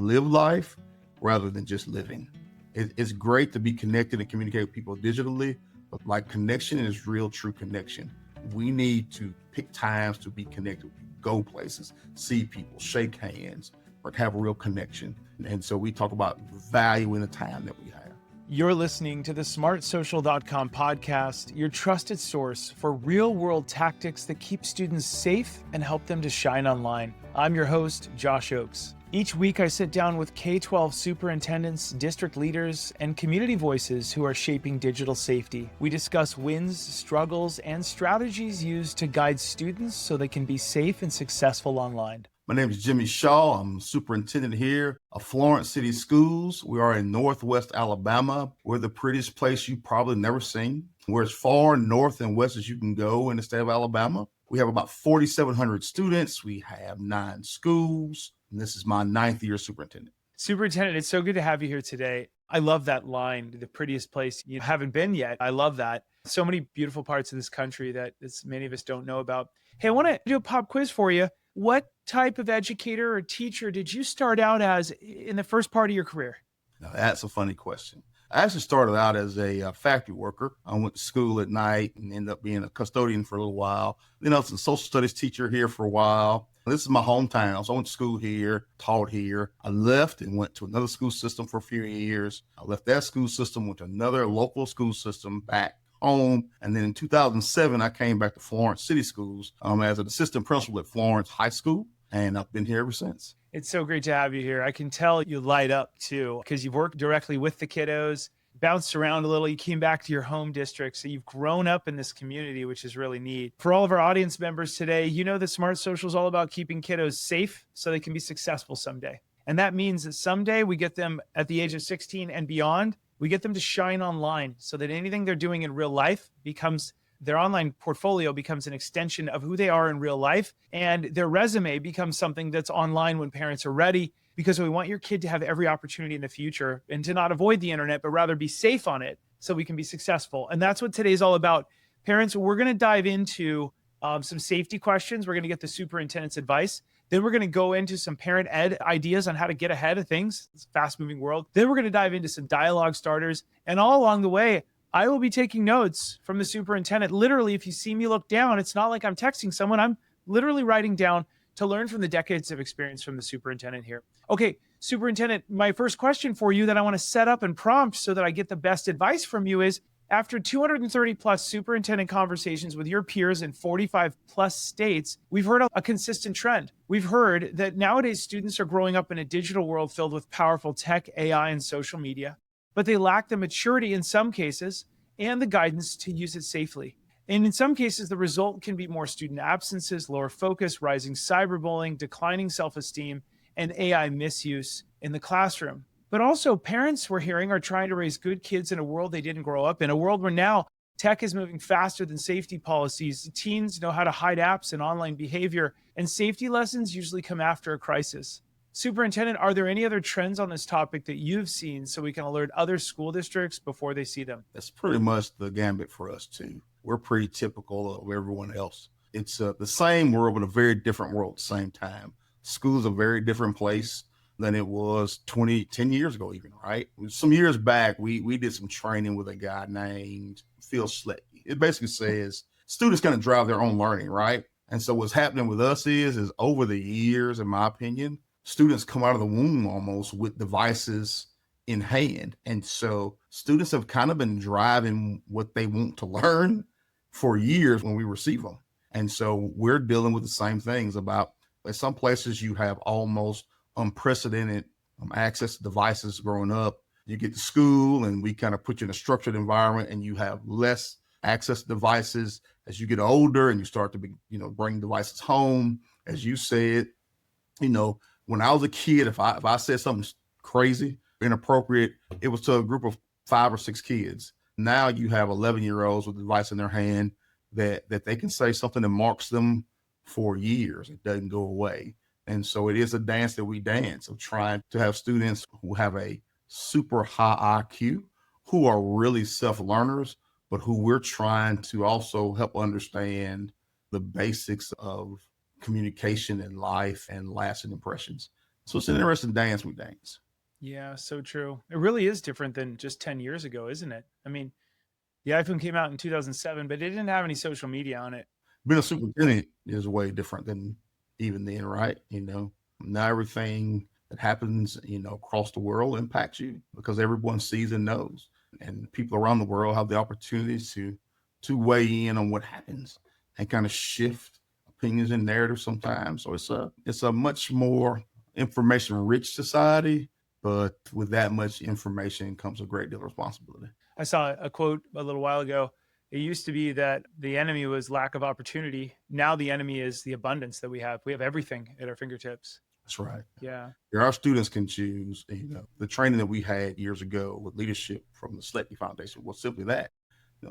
live life rather than just living. It's great to be connected and communicate with people digitally, but like connection is real, true connection. We need to pick times to be connected, go places, see people, shake hands, or have a real connection. And so we talk about value in the time that we have. You're listening to the smartsocial.com podcast, your trusted source for real-world tactics that keep students safe and help them to shine online. I'm your host, Josh Ochs. Each week, I sit down with K-12 superintendents, district leaders, and community voices who are shaping digital safety. We discuss wins, struggles, and strategies used to guide students so they can be safe and successful online. My name is Jimmy Shaw. I'm superintendent here of Florence City Schools. We are in Northwest Alabama. We're the prettiest place you've probably never seen. We're as far north and west as you can go in the state of Alabama. We have about 4,700 students. We have 9 schools. And this is my 9th year superintendent. Superintendent, it's so good to have you here today. I love that line, the prettiest place you haven't been yet. I love that. So many beautiful parts of this country that many of us don't know about. Hey, I want to do a pop quiz for you. What type of educator or teacher did you start out as in the first part of your career? Now, that's a funny question. I actually started out as a factory worker. I went to school at night and ended up being a custodian for a little while. Then I was a social studies teacher here for a while. This is my hometown, so I went to school here, taught here. I left and went to another school system for a few years. I left that school system, went to another local school system back home. And then in 2007, I came back to Florence City Schools as an assistant principal at Florence High School, and I've been here ever since. It's so great to have you here. I can tell you light up too, because you've worked directly with the kiddos, bounced around a little. You came back to your home district. So you've grown up in this community, which is really neat. For all of our audience members today, you know that Smart Social is all about keeping kiddos safe so they can be successful someday. And that means that someday we get them at the age of 16 and beyond, we get them to shine online so that anything they're doing in real life becomes their online portfolio becomes an extension of who they are in real life, and their resume becomes something that's online when parents are ready, because we want your kid to have every opportunity in the future and to not avoid the internet, but rather be safe on it so we can be successful. And that's what today's all about. Parents, we're going to dive into some safety questions. We're going to get the superintendent's advice. Then we're going to go into some parent ed ideas on how to get ahead of things. It's a fast-moving world. Then we're going to dive into some dialogue starters. And all along the way, I will be taking notes from the superintendent. Literally, if you see me look down, it's not like I'm texting someone. I'm literally writing down to learn from the decades of experience from the superintendent here. Okay, superintendent, my first question for you that I want to set up and prompt so that I get the best advice from you is, after 230 plus superintendent conversations with your peers in 45 plus states, we've heard a consistent trend. We've heard that nowadays students are growing up in a digital world filled with powerful tech, AI, and social media, but they lack the maturity in some cases and the guidance to use it safely. And in some cases, the result can be more student absences, lower focus, rising cyberbullying, declining self-esteem, and AI misuse in the classroom. But also, parents, we're hearing, are trying to raise good kids in a world they didn't grow up in, a world where now tech is moving faster than safety policies. Teens know how to hide apps and online behavior, and safety lessons usually come after a crisis. Superintendent, are there any other trends on this topic that you've seen so we can alert other school districts before they see them? That's pretty much the gambit for us too. We're pretty typical of everyone else. It's the same world, but a very different world at the same time. School's a very different place than it was 10 years ago even, right? Some years back, we did some training with a guy named Phil Slick. It basically says students kind of drive their own learning, right? And so what's happening with us is over the years, in my opinion, students come out of the womb almost with devices in hand. And so students have kind of been driving what they want to learn for years when we receive them. And so we're dealing with the same things about, in some places you have almost unprecedented access to devices growing up. You get to school and we kind of put you in a structured environment and you have less access to devices. As you get older and you start to be, bring devices home, as you said, when I was a kid, if I said something crazy, inappropriate, it was to a group of 5 or 6 kids. Now you have 11-year-olds with a device in their hand that they can say something that marks them for years. It doesn't go away. And so it is a dance that we dance of trying to have students who have a super high IQ, who are really self-learners, but who we're trying to also help understand the basics of communication in life and lasting impressions. So it's an interesting dance we dance. Yeah, so true. It really is different than just 10 years ago, isn't it? I mean, the iPhone came out in 2007, but it didn't have any social media on it. Being a superintendent is way different than even then, right? Now everything that happens, across the world impacts you because everyone sees and knows. And people around the world have the opportunities to weigh in on what happens and kind of shift opinions and narratives sometimes. So it's a much more information rich society, but with that much information comes a great deal of responsibility. I saw a quote a little while ago. It used to be that the enemy was lack of opportunity. Now the enemy is the abundance that we have. We have everything at our fingertips. That's right. Yeah. Our students can choose. The training that we had years ago with leadership from the Sletney Foundation was simply that.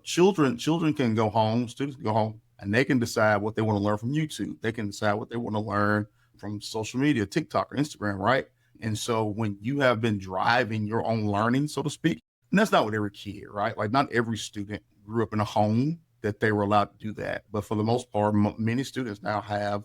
Children can go home, students can go home, and they can decide what they want to learn from YouTube. They can decide what they want to learn from social media, TikTok or Instagram, right? And so when you have been driving your own learning, so to speak, and that's not with every kid, right? Like not every student grew up in a home that they were allowed to do that. But for the most part, many students now have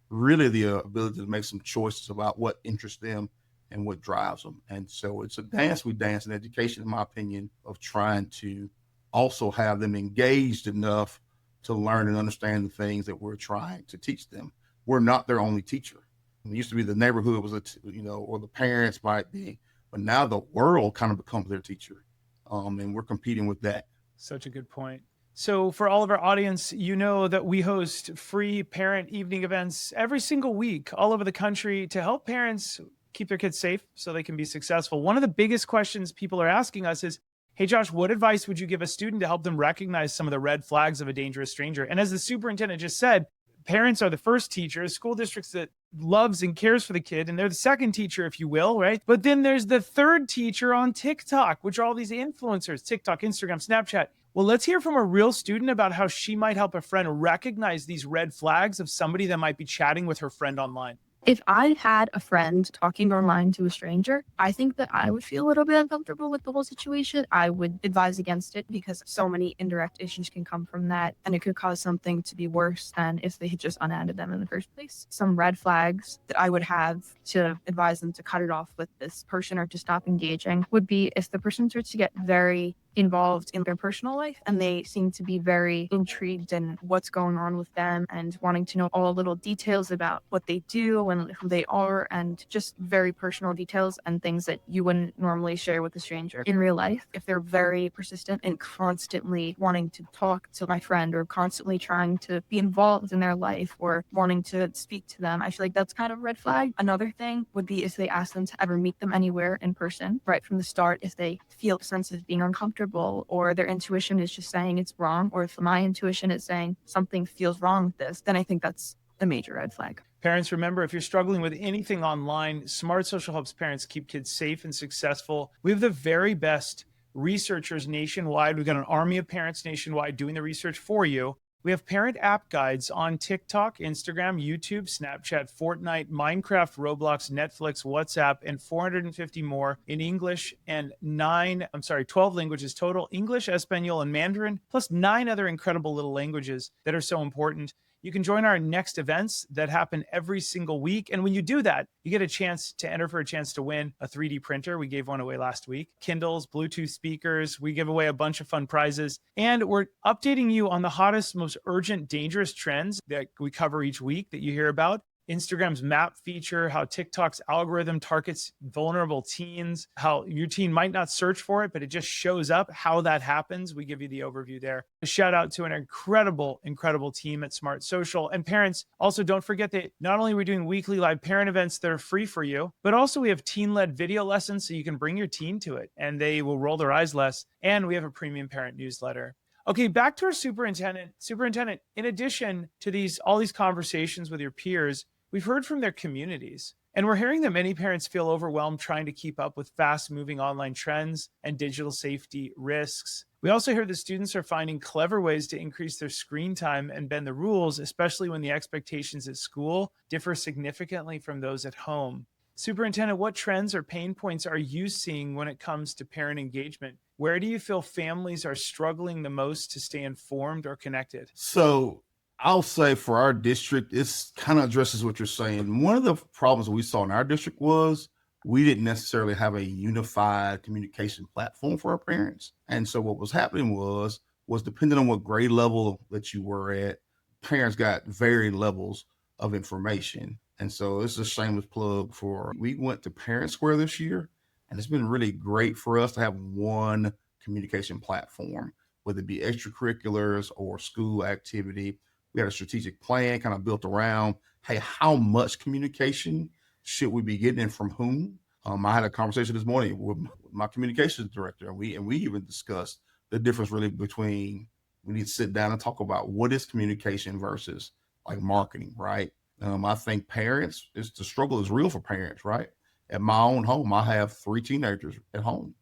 really the ability to make some choices about what interests them and what drives them. And so it's a dance we dance in education, in my opinion, of trying to also have them engaged enough to learn and understand the things that we're trying to teach them. We're not their only teacher. It used to be the neighborhood was, or the parents might be, but now the world kind of becomes their teacher. And we're competing with that. Such a good point. So for all of our audience, you know that we host free parent evening events every single week all over the country to help parents keep their kids safe so they can be successful. One of the biggest questions people are asking us is, hey, Josh, what advice would you give a student to help them recognize some of the red flags of a dangerous stranger? And as the superintendent just said, parents are the first teachers, school districts that loves and cares for the kid, and they're the second teacher, if you will, right? But then there's the third teacher on TikTok, which are all these influencers, TikTok, Instagram, Snapchat. Well, let's hear from a real student about how she might help a friend recognize these red flags of somebody that might be chatting with her friend online. If I had a friend talking online to a stranger, I think that I would feel a little bit uncomfortable with the whole situation. I would advise against it because so many indirect issues can come from that, and it could cause something to be worse than if they had just unadded them in the first place. Some red flags that I would have to advise them to cut it off with this person or to stop engaging would be if the person starts to get very involved in their personal life and they seem to be very intrigued in what's going on with them and wanting to know all little details about what they do and who they are, and just very personal details and things that you wouldn't normally share with a stranger in real life. If they're very persistent and constantly wanting to talk to my friend or constantly trying to be involved in their life or wanting to speak to them, I feel like that's kind of a red flag. Another thing would be if they ask them to ever meet them anywhere in person right from the start, if they feel a sense of being uncomfortable or their intuition is just saying it's wrong, or if my intuition is saying something feels wrong with this, then I think that's a major red flag. Parents, remember, if you're struggling with anything online, Smart Social helps parents keep kids safe and successful. We have the very best researchers nationwide. We've got an army of parents nationwide doing the research for you. We have parent app guides on TikTok, Instagram, YouTube, Snapchat, Fortnite, Minecraft, Roblox, Netflix, WhatsApp, and 450 more in English and 12 languages total, English, Espanol, and Mandarin, plus 9 other incredible little languages that are so important. You can join our next events that happen every single week. And when you do that, you get a chance to enter for a chance to win a 3D printer. We gave one away last week. Kindles, Bluetooth speakers. We give away a bunch of fun prizes. And we're updating you on the hottest, most urgent, dangerous trends that we cover each week that you hear about. Instagram's map feature, how TikTok's algorithm targets vulnerable teens, how your teen might not search for it, but it just shows up, how that happens. We give you the overview there. A shout out to an incredible, incredible team at Smart Social. And parents, also don't forget that not only are we doing weekly live parent events that are free for you, but also we have teen-led video lessons so you can bring your teen to it and they will roll their eyes less. And we have a premium parent newsletter. Okay, back to our superintendent. Superintendent, in addition to all these conversations with your peers, we've heard from their communities, and we're hearing that many parents feel overwhelmed trying to keep up with fast-moving online trends and digital safety risks. We also hear that students are finding clever ways to increase their screen time and bend the rules, especially when the expectations at school differ significantly from those at home. Superintendent, what trends or pain points are you seeing when it comes to parent engagement? Where do you feel families are struggling the most to stay informed or connected? So I'll say for our district, it's kind of addresses what you're saying. One of the problems we saw in our district was we didn't necessarily have a unified communication platform for our parents. And so what was happening was depending on what grade level that you were at, parents got varying levels of information. And so it's a shameless plug for we went to Parent Square this year, and it's been really great for us to have one communication platform, whether it be extracurriculars or school activity. We had a strategic plan kind of built around, hey, how much communication should we be getting and from whom? I had a conversation this morning with my communications director, and we even discussed the difference really between we need to sit down and talk about what is communication versus like marketing, right? I think parents, it's the struggle is real for parents, right? At my own home, I have 3 teenagers at home,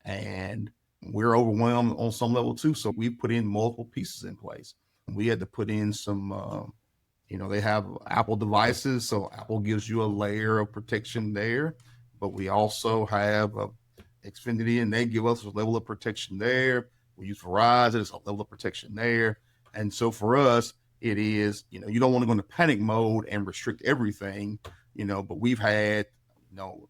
and we're overwhelmed on some level too. So we put in multiple pieces in place. We had to put in some, they have Apple devices, so Apple gives you a layer of protection there. But we also have Xfinity, and they give us a level of protection there. We use Verizon, it's a level of protection there. And so for us, it is, you don't want to go into panic mode and restrict everything, but we've had,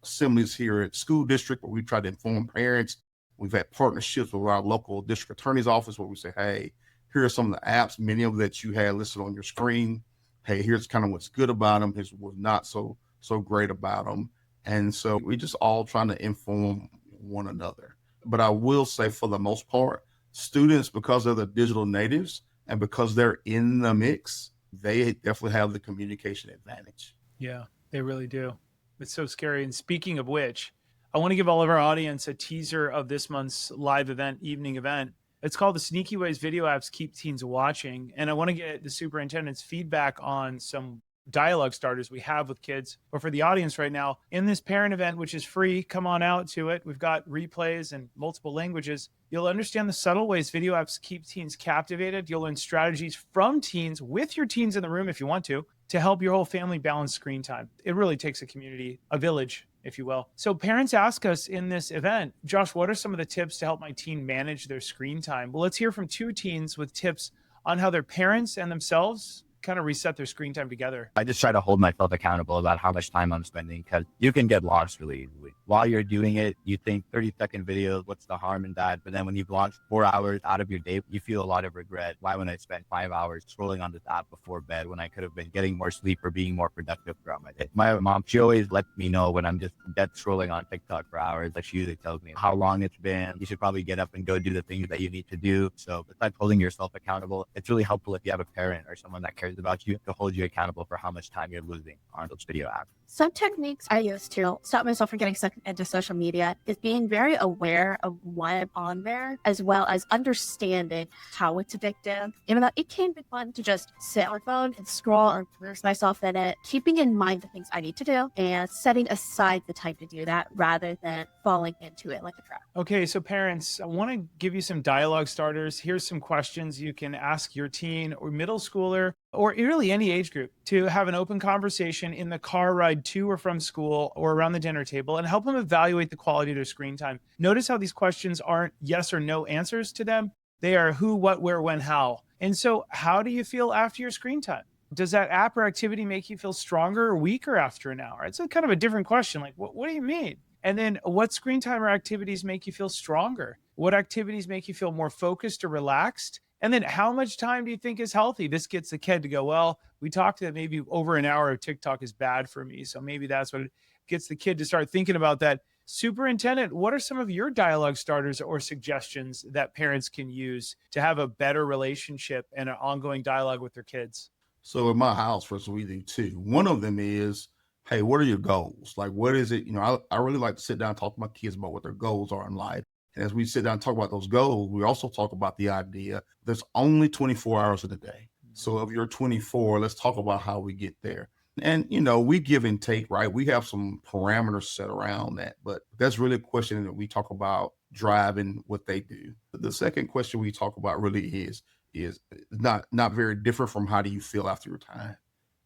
assemblies here at school district where we try to inform parents. We've had partnerships with our local district attorney's office where we say, hey, here are some of the apps, many of that you had listed on your screen. Hey, here's kind of what's good about them. Here's what's not so great about them. And so we just all trying to inform one another. But I will say for the most part, students, because they're the digital natives and because they're in the mix, they definitely have the communication advantage. Yeah, they really do. It's so scary. And speaking of which, I want to give all of our audience a teaser of this month's live event, evening event. It's called the Sneaky Ways Video Apps Keep Teens Watching. And I want to get the superintendent's feedback on some dialogue starters we have with kids. But for the audience right now, in this parent event, which is free, come on out to it. We've got replays in multiple languages. You'll understand the subtle ways video apps keep teens captivated. You'll learn strategies from teens with your teens in the room if you want to help your whole family balance screen time. It really takes a community, a village, if you will. So parents ask us in this event, Josh, what are some of the tips to help my teen manage their screen time? Well, let's hear from 2 teens with tips on how their parents and themselves kind of reset their screen time together. I just try to hold myself accountable about how much time I'm spending because you can get lost really easily. While you're doing it, you think 30-second videos, what's the harm in that? But then when you've launched 4 hours out of your day, you feel a lot of regret. Why would I spend 5 hours scrolling on this app before bed when I could have been getting more sleep or being more productive throughout my day? My mom, she always lets me know when I'm just dead scrolling on TikTok for hours. Like she usually tells me how long it's been. You should probably get up and go do the things that you need to do. So besides holding yourself accountable, it's really helpful if you have a parent or someone that cares about you to hold you accountable for how much time you're losing on those video apps. Some techniques I use to stop myself from getting sucked into social media is being very aware of why I'm on there, as well as understanding how it's addictive. Even though it can be fun to just sit on my phone and scroll and immerse myself in it, keeping in mind the things I need to do and setting aside the time to do that rather than falling into it like a trap. Okay, so parents, I want to give you some dialogue starters. Here's some questions you can ask your teen or middle schooler or really any age group to have an open conversation in the car ride to or from school or around the dinner table and help them evaluate the quality of their screen time. Notice how these questions aren't yes or no answers to them. They are who, what, where, when, how. And so how do you feel after your screen time? Does that app or activity make you feel stronger or weaker after an hour? It's a kind of a different question. Like, what do you mean? And then what screen time or activities make you feel stronger? What activities make you feel more focused or relaxed? And then how much time do you think is healthy? This gets the kid to go, well, we talked that maybe over an hour of TikTok is bad for me. So maybe that's what it gets the kid to start thinking about that. Superintendent, what are some of your dialogue starters or suggestions that parents can use to have a better relationship and an ongoing dialogue with their kids? So in my house, first we do 2. One of them is, hey, what are your goals? Like, what is it? I really like to sit down and talk to my kids about what their goals are in life. And as we sit down and talk about those goals, we also talk about the idea there's only 24 hours in a day. So of your 24, let's talk about how we get there. And, we give and take, right? We have some parameters set around that, but that's really a question that we talk about driving what they do. The second question we talk about really is not very different from how do you feel after your time.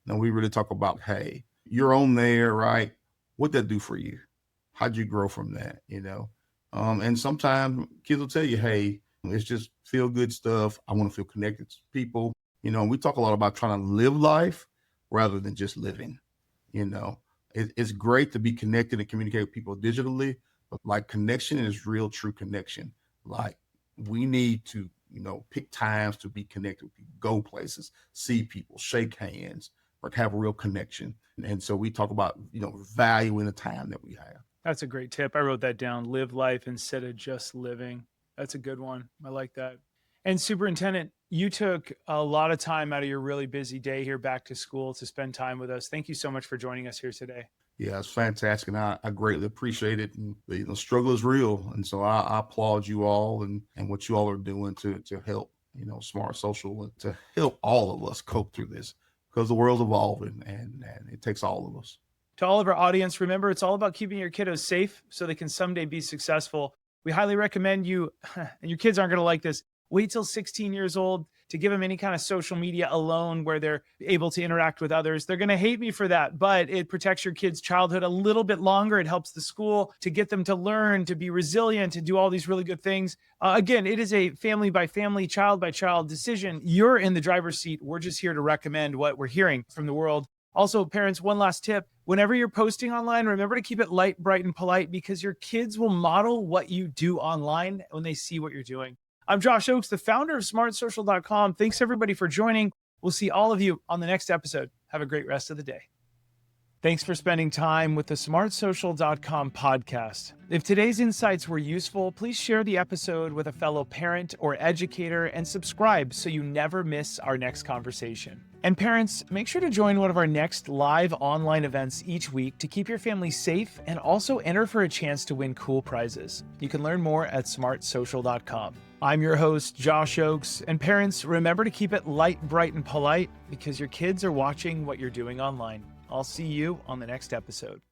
Now we really talk about, hey, you're on there, right? What'd that do for you? How'd you grow from that? And sometimes kids will tell you, hey, it's just feel good stuff. I want to feel connected to people. You know, we talk a lot about trying to live life rather than just living. You know, it's great to be connected and communicate with people digitally, but like connection is real, true connection. Like we need to, you know, pick times to be connected with people, go places, see people, shake hands, like have a real connection. And so we talk about, you know, valuing the time that we have. That's a great tip. I wrote that down. Live life instead of just living. That's a good one. I like that. And Superintendent, you took a lot of time out of your really busy day here back to school to spend time with us. Thank you so much for joining us here today. Yeah, it's fantastic. And I greatly appreciate it. And the struggle is real. And so I applaud you all and what you all are doing to help, you know, Smart Social, and to help all of us cope through this, because the world's evolving and it takes all of us. To all of our audience, remember, it's all about keeping your kiddos safe so they can someday be successful. We highly recommend you, and your kids aren't going to like this, wait till 16 years old to give them any kind of social media alone where they're able to interact with others. They're going to hate me for that, but it protects your kids' childhood a little bit longer. It helps the school to get them to learn, to be resilient, to do all these really good things. Again, it is a family by family, child by child decision. You're in the driver's seat. We're just here to recommend what we're hearing from the world. Also, parents, one last tip. Whenever you're posting online, remember to keep it light, bright, and polite, because your kids will model what you do online when they see what you're doing. I'm Josh Ochs, the founder of smartsocial.com. Thanks everybody for joining. We'll see all of you on the next episode. Have a great rest of the day. Thanks for spending time with the smartsocial.com podcast. If today's insights were useful, please share the episode with a fellow parent or educator and subscribe so you never miss our next conversation. And parents, make sure to join one of our next live online events each week to keep your family safe and also enter for a chance to win cool prizes. You can learn more at smartsocial.com. I'm your host, Josh Ochs, and parents, remember to keep it light, bright, and polite, because your kids are watching what you're doing online. I'll see you on the next episode.